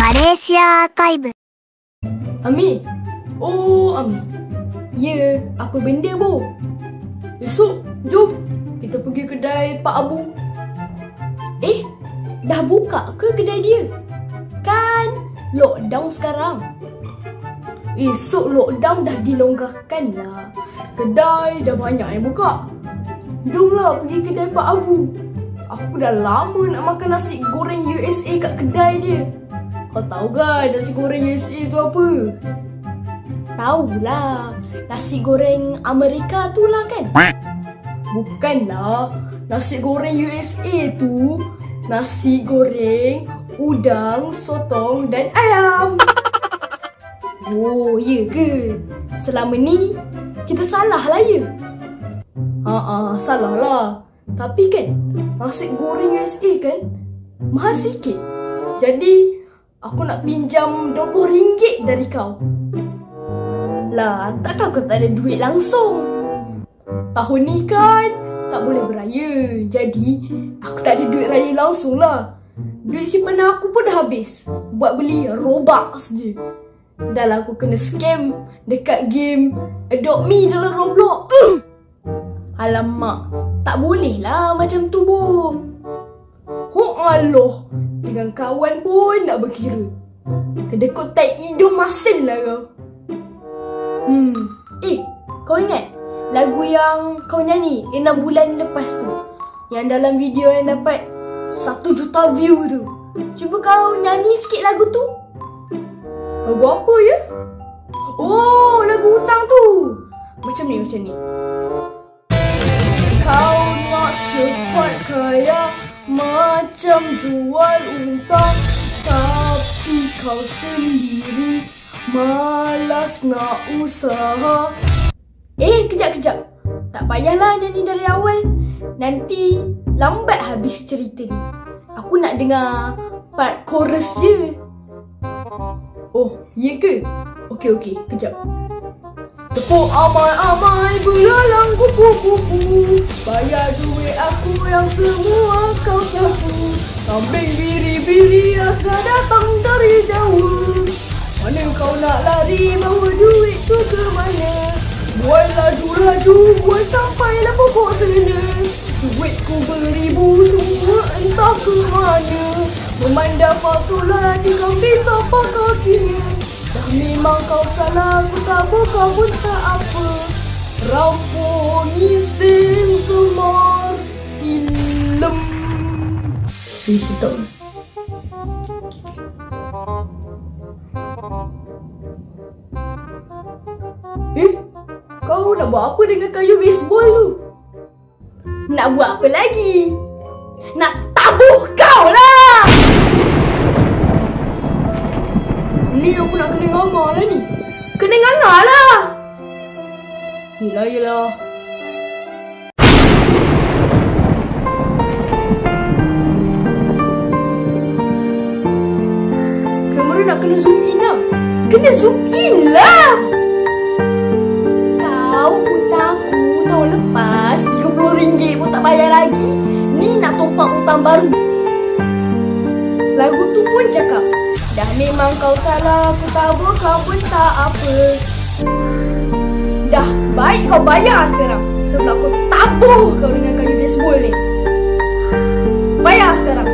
Malaysia Archive. Ami. Oh, Ami. Ya, apa benda, Bo? Esok, jom kita pergi kedai Pak Abu. Dah buka ke kedai dia? Kan lockdown sekarang. Esok lockdown dah dilonggarkan lah. Kedai dah banyak yang buka. Jomlah pergi kedai Pak Abu. Aku dah lama nak makan nasi goreng USA kat kedai dia. Kau tahu kan nasi goreng USA tu apa? Tahulah, nasi goreng Amerika tu lah kan? Bukanlah, nasi goreng USA tu nasi goreng, udang, sotong dan ayam. Oh, ya ke? Selama ni kita salah lah ya? Salah lah. Tapi kan nasi goreng USA kan mahal sikit. Jadi aku nak pinjam RM20 dari kau. Lah, takkan kau tak ada duit langsung? Tahun ni kan tak boleh beraya. Jadi aku tak ada duit raya langsung lah. Duit simpanan aku pun dah habis buat beli Robux je. Dah lah aku kena scam dekat game Adopt Me dalam Roblox. Alamak, tak boleh lah macam tu, Bo. Allah, dengan kawan pun nak berkira. Kedekut tai hidung masin lah kau. Kau ingat lagu yang kau nyanyi 6 bulan lepas tu, yang dalam video yang dapat 1 juta view tu? Cuba kau nyanyi sikit lagu tu. Lagu apa ya? Oh, lagu hutang tu. Macam ni. Kau nak cepat kaya macam jual unta, tapi kau sendiri malas nak usaha. Kejap. Tak payahlah nyanyi dari awal. Nanti lambat habis cerita ni. Aku nak dengar part chorus je. Oh, ya ke? Okey, kejap. Tepuk amai-amai, belalang kupu-kupu, bayar duit aku yang semua kau sapu. Kambing biri-biri asal datang dari jauh. Mana kau nak lari, bawa duit tu ke mana? Buat laju-laju, buat sampailah pokok sana. Duitku beribu, semua entah ke mana. Memandang falsulah di kambing tapak kakinya. Dah memang kau salah, aku tak buka pun tak apa. Rampung isin semar ilem. Sedap. Kau nak buat apa dengan kayu baseball tu? Nak buat apa lagi? Nak tabuh kau lah! Ni aku nak kena nganga lah ni. Kena nganga lah! Yelah. Kamera nak kena zoom in lah. Kena zoom in lah! Kau hutang aku tahun lepas RM30 pun tak bayar lagi. Ni nak top up hutang baru. Lagu tu pun cakap, dah memang kau salah, aku tabur kau pun tak apa. Dah, baik kau bayar sekarang sebab aku tabuh kau dengan kayu baseball ni. Bayar sekarang.